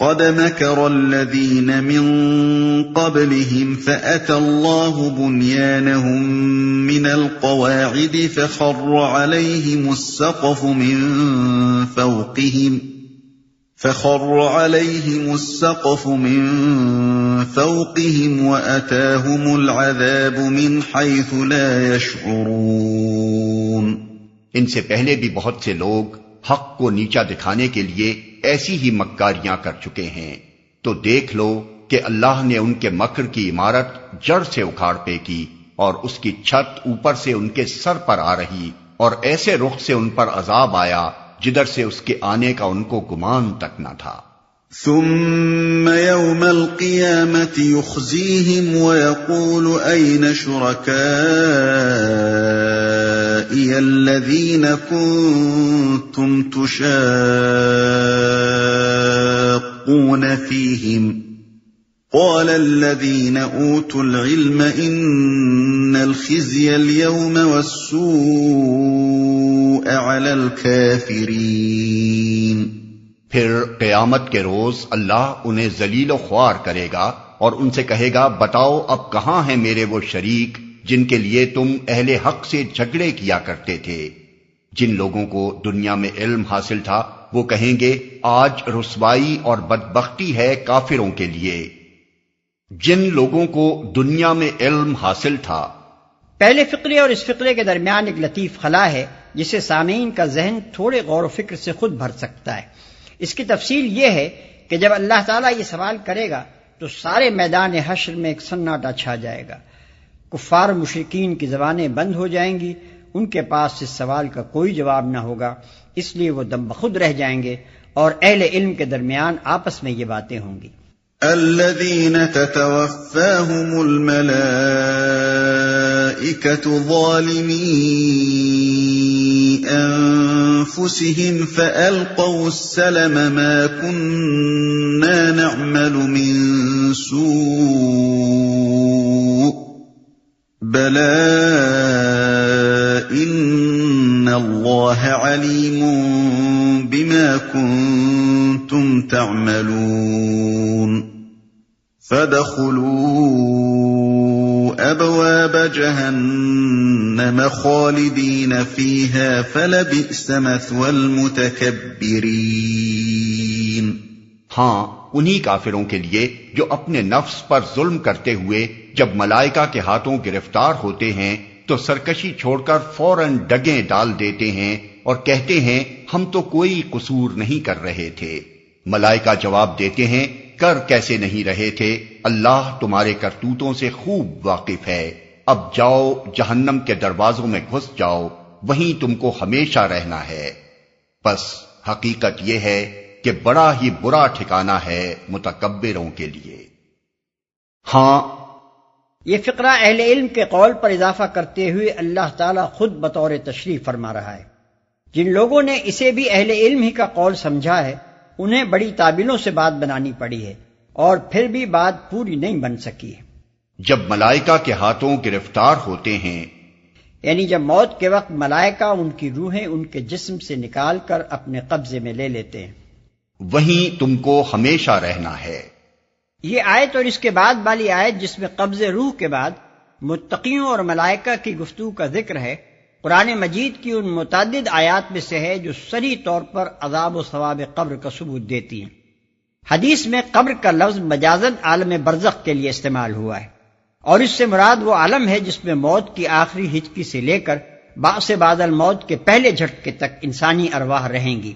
قد مكر الذين من قبلهم فأتى الله بنيانهم من القواعد فخر عليهم السقف من فوقهم وأتاهم العذاب من حيث لا يشعرون۔ ان سے پہلے بھی بہت سے لوگ حق کو نیچا دکھانے کے لیے ایسی ہی مکاریاں کر چکے ہیں، تو دیکھ لو کہ اللہ نے ان کے مکر کی عمارت جڑ سے اکھاڑ پھینکی اور اس کی چھت اوپر سے ان کے سر پر آ رہی، اور ایسے رخ سے ان پر عذاب آیا جدھر سے اس کے آنے کا ان کو گمان تک نہ تھا۔ ثم يوم القيامة يخزيهم ويقول أين شركائي الذين كنتم تشاقون فيهم قال الذين أوتوا العلم إن الخزي اليوم والسوء على الكافرين۔ پھر قیامت کے روز اللہ انہیں ذلیل و خوار کرے گا اور ان سے کہے گا، بتاؤ اب کہاں ہیں میرے وہ شریک جن کے لیے تم اہل حق سے جھگڑے کیا کرتے تھے؟ جن لوگوں کو دنیا میں علم حاصل تھا وہ کہیں گے آج رسوائی اور بدبختی ہے کافروں کے لیے۔ جن لوگوں کو دنیا میں علم حاصل تھا۔ پہلے فقرے اور اس فقرے کے درمیان ایک لطیف خلا ہے جسے سامعین کا ذہن تھوڑے غور و فکر سے خود بھر سکتا ہے۔ اس کی تفصیل یہ ہے کہ جب اللہ تعالیٰ یہ سوال کرے گا تو سارے میدان حشر میں ایک سناٹا چھا جائے گا، کفار مشرکین کی زبانیں بند ہو جائیں گی، ان کے پاس اس سوال کا کوئی جواب نہ ہوگا، اس لیے وہ دم بخود رہ جائیں گے اور اہل علم کے درمیان آپس میں یہ باتیں ہوں گی۔ الذين تتوفاهم الملائكة ظالمي أنفسهم فألقوا السلم ما كنا نعمل من سوء بلى إن الله عليم بما كنتم تعملون فادخلوا أبواب جهنم خالدين فيها فلبئس مثوى المتكبرين۔ ہاں انہی کافروں کے لیے جو اپنے نفس پر ظلم کرتے ہوئے جب ملائکہ کے ہاتھوں گرفتار ہوتے ہیں تو سرکشی چھوڑ کر فوراً ڈگیں ڈال دیتے ہیں اور کہتے ہیں ہم تو کوئی قصور نہیں کر رہے تھے۔ ملائکہ جواب دیتے ہیں کر کیسے نہیں رہے تھے، اللہ تمہارے کرتوتوں سے خوب واقف ہے، اب جاؤ جہنم کے دروازوں میں گھس جاؤ، وہیں تم کو ہمیشہ رہنا ہے۔ بس حقیقت یہ ہے کہ بڑا ہی برا ٹھکانہ ہے متکبروں کے لیے۔ ہاں یہ فقرہ اہل علم کے قول پر اضافہ کرتے ہوئے اللہ تعالیٰ خود بطور تشریح فرما رہا ہے۔ جن لوگوں نے اسے بھی اہل علم ہی کا قول سمجھا ہے انہیں بڑی تعبیروں سے بات بنانی پڑی ہے اور پھر بھی بات پوری نہیں بن سکی ہے۔ جب ملائکہ کے ہاتھوں گرفتار ہوتے ہیں، یعنی جب موت کے وقت ملائکہ ان کی روحیں ان کے جسم سے نکال کر اپنے قبضے میں لے لیتے ہیں، وہیں تم کو ہمیشہ رہنا ہے۔ یہ آیت اور اس کے بعد والی آیت جس میں قبض روح کے بعد متقیوں اور ملائکہ کی گفتگو کا ذکر ہے، قرآن مجید کی ان متعدد آیات میں سے ہے جو صریح طور پر عذاب و ثواب قبر کا ثبوت دیتی ہیں۔ حدیث میں قبر کا لفظ مجازاً عالم برزخ کے لیے استعمال ہوا ہے، اور اس سے مراد وہ عالم ہے جس میں موت کی آخری ہچکی سے لے کر بعث بعد الموت کے پہلے جھٹکے تک انسانی ارواح رہیں گی۔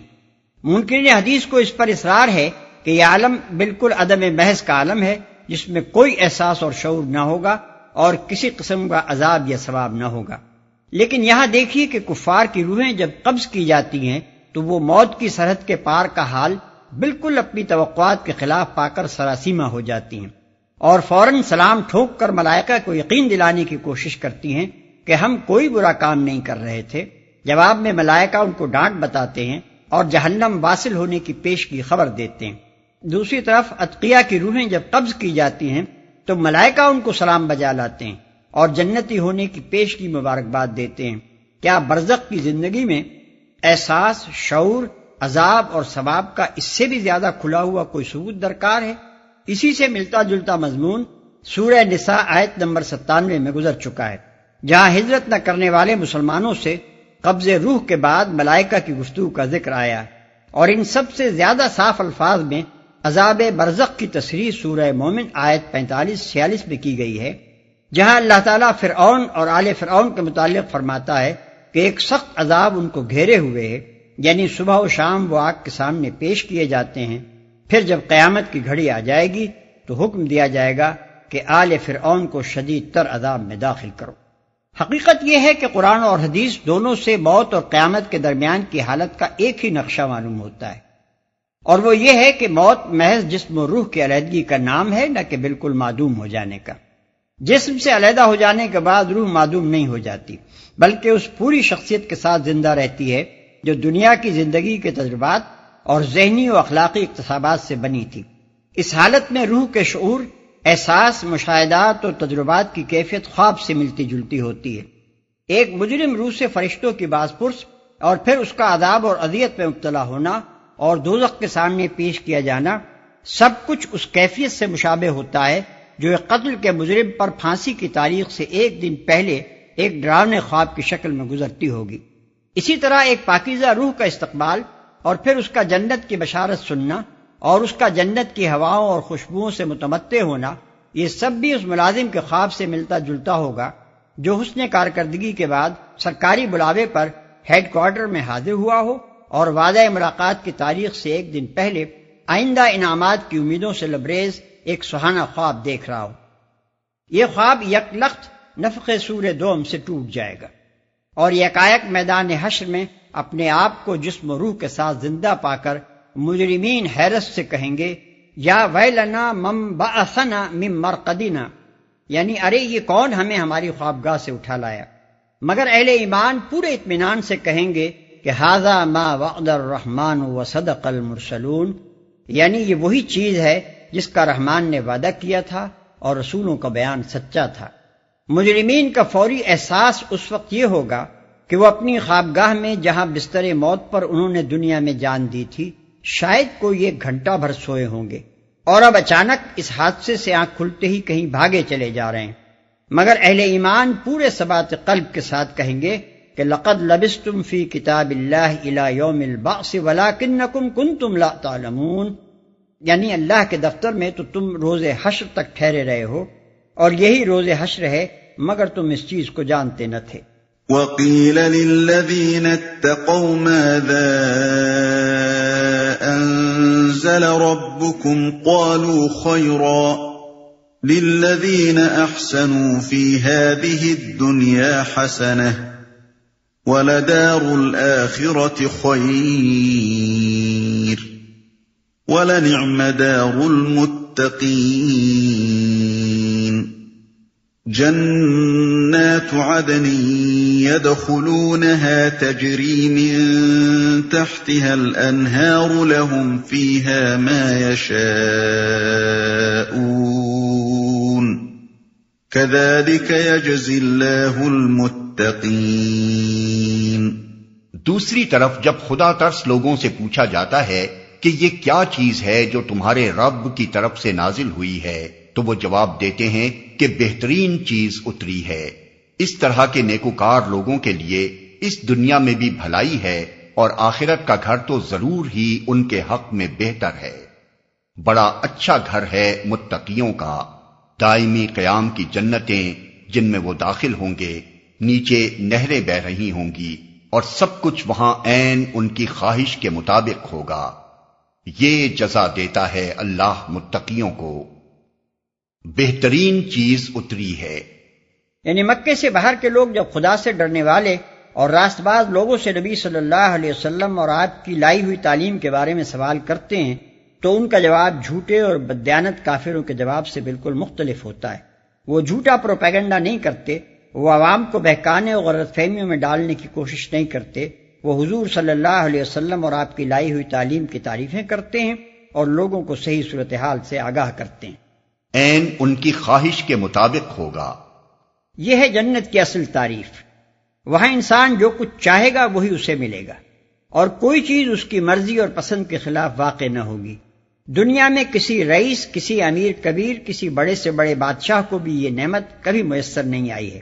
منکرین حدیث کو اس پر اصرار ہے کہ یہ عالم بالکل عدم محض کا عالم ہے جس میں کوئی احساس اور شعور نہ ہوگا اور کسی قسم کا عذاب یا ثواب نہ ہوگا۔ لیکن یہاں دیکھیے کہ کفار کی روحیں جب قبض کی جاتی ہیں تو وہ موت کی سرحد کے پار کا حال بالکل اپنی توقعات کے خلاف پا کر سراسیمہ ہو جاتی ہیں اور فوراً سلام ٹھوک کر ملائکہ کو یقین دلانے کی کوشش کرتی ہیں کہ ہم کوئی برا کام نہیں کر رہے تھے۔ جواب میں ملائکہ ان کو ڈانٹ بتاتے ہیں اور جہنم واصل ہونے کی پیشگی خبر دیتے ہیں۔ دوسری طرف اتقیاء کی روحیں جب قبض کی جاتی ہیں تو ملائکہ ان کو سلام بجا لاتے ہیں اور جنتی ہونے کی پیشگی مبارکباد دیتے ہیں۔ کیا برزخ کی زندگی میں احساس، شعور عذاب اور ثواب کا اس سے بھی زیادہ کھلا ہوا کوئی ثبوت درکار ہے؟ اسی سے ملتا جلتا مضمون سورہ نساء آیت نمبر 97 میں گزر چکا ہے، جہاں ہجرت نہ کرنے والے مسلمانوں سے قبض روح کے بعد ملائکہ کی گفتگو کا ذکر آیا، اور ان سب سے زیادہ صاف الفاظ میں عذاب برزخ کی تصریح سورہ مومن آیت 45-46 میں کی گئی ہے، جہاں اللہ تعالیٰ فرعون اور آل فرعون کے متعلق فرماتا ہے کہ ایک سخت عذاب ان کو گھیرے ہوئے ہے، یعنی صبح و شام وہ آگ کے سامنے پیش کیے جاتے ہیں، پھر جب قیامت کی گھڑی آ جائے گی تو حکم دیا جائے گا کہ آل فرعون کو شدید تر عذاب میں داخل کرو۔ حقیقت یہ ہے کہ قرآن اور حدیث دونوں سے موت اور قیامت کے درمیان کی حالت کا ایک ہی نقشہ معلوم ہوتا ہے، اور وہ یہ ہے کہ موت محض جسم و روح کی علیحدگی کا نام ہے، نہ کہ بالکل معدوم ہو جانے کا۔ جسم سے علیحدہ ہو جانے کے بعد روح معدوم نہیں ہو جاتی، بلکہ اس پوری شخصیت کے ساتھ زندہ رہتی ہے جو دنیا کی زندگی کے تجربات اور ذہنی و اخلاقی اکتسابات سے بنی تھی۔ اس حالت میں روح کے شعور، احساس، مشاہدات اور تجربات کی کیفیت خواب سے ملتی جلتی ہوتی ہے۔ ایک مجرم روح سے فرشتوں کی باز پرس اور پھر اس کا عذاب اور اذیت میں مبتلا ہونا اور دوزخ کے سامنے پیش کیا جانا، سب کچھ اس کیفیت سے مشابہ ہوتا ہے جو ایک قتل کے مجرم پر پھانسی کی تاریخ سے ایک دن پہلے ایک ڈراونے خواب کی شکل میں گزرتی ہوگی۔ اسی طرح ایک پاکیزہ روح کا استقبال اور پھر اس کا جنت کی بشارت سننا اور اس کا جنت کی ہواؤں اور خوشبوؤں سے متمتع ہونا، یہ سب بھی اس ملازم کے خواب سے ملتا جلتا ہوگا جو حسن کارکردگی کے بعد سرکاری بلاوے پر ہیڈ کوارٹر میں حاضر ہوا ہو اور وعدہ ملاقات کی تاریخ سے ایک دن پہلے آئندہ انعامات کی امیدوں سے لبریز ایک سہانا خواب دیکھ رہا ہو۔ یہ خواب یک لخت نفخ سور دوم سے ٹوٹ جائے گا اور یکایک میدان حشر میں اپنے آپ کو جسم و روح کے ساتھ زندہ پا کر مجرمین حیرت سے کہیں گے، یا ویلنا من بعثنا من مرقدنا، یعنی ارے یہ کون ہمیں ہماری خوابگاہ سے اٹھا لایا؟ مگر اہل ایمان پورے اطمینان سے کہیں گے کہ ھذا ما وعد الرحمن وصدق المرسلون، یعنی یہ وہی چیز ہے جس کا رحمان نے وعدہ کیا تھا اور رسولوں کا بیان سچا تھا۔ مجرمین کا فوری احساس اس وقت یہ ہوگا کہ وہ اپنی خوابگاہ میں جہاں بستر موت پر انہوں نے دنیا میں جان دی تھی شاید کوئی ایک گھنٹہ بھر سوئے ہوں گے، اور اب اچانک اس حادثے سے آنکھ کھلتے ہی کہیں بھاگے چلے جا رہے ہیں۔ مگر اہل ایمان پورے ثبات قلب کے ساتھ کہیں گے کہ لقد لبستم فی کتاب اللہ الی یوم البعث ولکنکم کنتم لا تعلمون، یعنی اللہ کے دفتر میں تو تم روز حشر تک ٹھہرے رہے ہو، اور یہی روز حشر ہے مگر تم اس چیز کو جانتے نہ تھے۔ وَقِيلَ لِلَّذِينَ اتَّقَوْا مَاذَا أَنزَلَ رَبُّكُمْ قَالُوا خَيْرًا لِلَّذِينَ أَحْسَنُوا فِي هَذِهِ الدُّنْيَا حَسَنَةٌ وَلَدَارُ الْآخِرَةِ خَيْرٌ وَلَنِعْمَ دَارُ الْمُتَّقِينَ جنات عدن يدخلونها تجري من تحتها الأنهار لهم فيها ما يشاءون كذلك يجزي الله المتقين۔ دوسری طرف جب خدا ترس لوگوں سے پوچھا جاتا ہے کہ یہ کیا چیز ہے جو تمہارے رب کی طرف سے نازل ہوئی ہے، تو وہ جواب دیتے ہیں کہ بہترین چیز اتری ہے۔ اس طرح کے نیکوکار لوگوں کے لیے اس دنیا میں بھی بھلائی ہے اور آخرت کا گھر تو ضرور ہی ان کے حق میں بہتر ہے۔ بڑا اچھا گھر ہے متقیوں کا، دائمی قیام کی جنتیں جن میں وہ داخل ہوں گے، نیچے نہریں بہہ رہی ہوں گی اور سب کچھ وہاں عین ان کی خواہش کے مطابق ہوگا۔ یہ جزا دیتا ہے اللہ متقیوں کو۔ بہترین چیز اتری ہے، یعنی مکے سے باہر کے لوگ جب خدا سے ڈرنے والے اور راست باز لوگوں سے نبی صلی اللہ علیہ وسلم اور آپ کی لائی ہوئی تعلیم کے بارے میں سوال کرتے ہیں تو ان کا جواب جھوٹے اور بددیانت کافروں کے جواب سے بالکل مختلف ہوتا ہے۔ وہ جھوٹا پروپیگنڈا نہیں کرتے، وہ عوام کو بہکانے اور غلط فہمیوں میں ڈالنے کی کوشش نہیں کرتے، وہ حضور صلی اللہ علیہ وسلم اور آپ کی لائی ہوئی تعلیم کی تعریفیں کرتے ہیں اور لوگوں کو صحیح صورتحال سے آگاہ کرتے ہیں۔ عین ان کی خواہش کے مطابق ہوگا۔ یہ ہے جنت کی اصل تعریف۔ وہاں انسان جو کچھ چاہے گا وہی اسے ملے گا۔ اور کوئی چیز اس کی مرضی اور پسند کے خلاف واقع نہ ہوگی۔ دنیا میں کسی رئیس، کسی امیر کبیر، کسی بڑے سے بڑے بادشاہ کو بھی یہ نعمت کبھی میسر نہیں آئی ہے،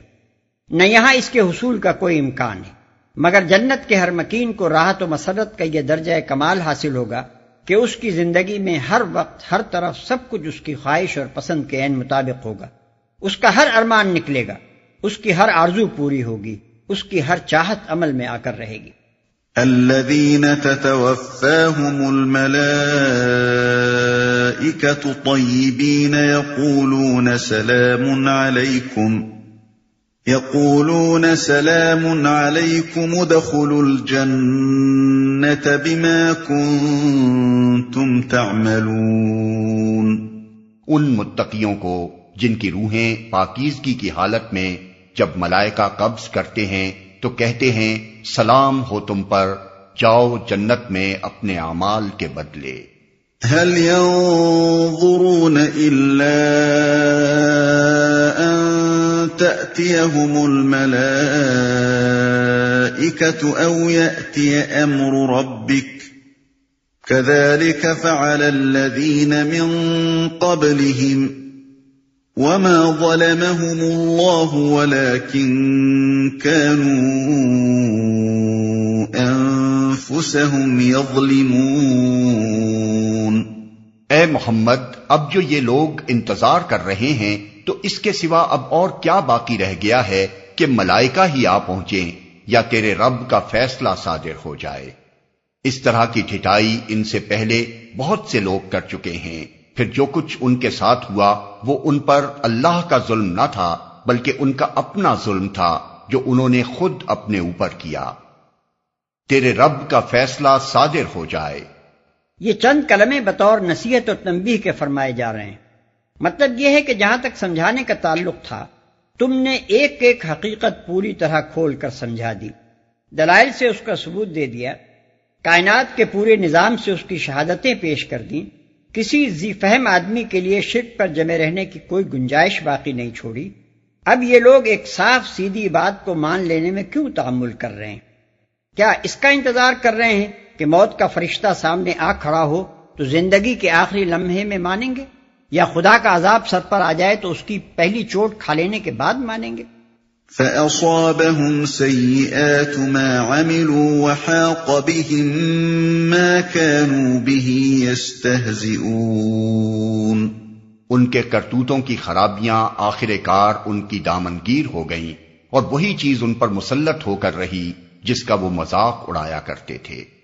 نہ یہاں اس کے حصول کا کوئی امکان ہے، مگر جنت کے ہر مکین کو راحت و مسرت کا یہ درجہ کمال حاصل ہوگا کہ اس کی زندگی میں ہر وقت ہر طرف سب کچھ اس کی خواہش اور پسند کے عین مطابق ہوگا، اس کا ہر ارمان نکلے گا، اس کی ہر آرزو پوری ہوگی، اس کی ہر چاہت عمل میں آ کر رہے گی۔ الذين تتوفاهم الملائكة طيبين يقولون سلام عليكم ادخلوا الجنة بما كنتم تعملون۔ ان متقیوں کو جن کی روحیں پاکیزگی کی حالت میں جب ملائکہ قبض کرتے ہیں تو کہتے ہیں سلام ہو تم پر، جاؤ جنت میں اپنے اعمال کے بدلے۔ هل ينظرون إلا أن تأتيهم الملائكة أو يأتي أمر ربك كذلك فعل الذين من قبلهم وما ظلمهم الله ولكن كانوا أنفسهم يظلمون۔ اے محمد، اب جو یہ لوگ انتظار کر رہے ہیں تو اس کے سوا اب اور کیا باقی رہ گیا ہے کہ ملائکہ ہی آ پہنچیں یا تیرے رب کا فیصلہ صادر ہو جائے۔ اس طرح کی ٹھٹائی ان سے پہلے بہت سے لوگ کر چکے ہیں، پھر جو کچھ ان کے ساتھ ہوا وہ ان پر اللہ کا ظلم نہ تھا بلکہ ان کا اپنا ظلم تھا جو انہوں نے خود اپنے اوپر کیا۔ تیرے رب کا فیصلہ صادر ہو جائے۔ یہ چند کلمے بطور نصیحت اور تنبیہ کے فرمائے جا رہے ہیں۔ مطلب یہ ہے کہ جہاں تک سمجھانے کا تعلق تھا تم نے ایک ایک حقیقت پوری طرح کھول کر سمجھا دی، دلائل سے اس کا ثبوت دے دیا، کائنات کے پورے نظام سے اس کی شہادتیں پیش کر دیں، کسی ذی فہم آدمی کے لیے شرک پر جمے رہنے کی کوئی گنجائش باقی نہیں چھوڑی۔ اب یہ لوگ ایک صاف سیدھی بات کو مان لینے میں کیوں تحمل کر رہے ہیں؟ کیا اس کا انتظار کر رہے ہیں کہ موت کا فرشتہ سامنے آ کھڑا ہو تو زندگی کے آخری لمحے میں مانیں گے، یا خدا کا عذاب سر پر آ جائے تو اس کی پہلی چوٹ کھا لینے کے بعد مانیں گے؟ فَأَصَابَهُمْ سَيِّئَاتُ مَا عَمِلُوا وَحَاقَ بِهِم مَّا كَانُوا بِهِ يَسْتَهْزِئُونَ۔ ان کے کرتوتوں کی خرابیاں آخر کار ان کی دامنگیر ہو گئیں اور وہی چیز ان پر مسلط ہو کر رہی جس کا وہ مذاق اڑایا کرتے تھے۔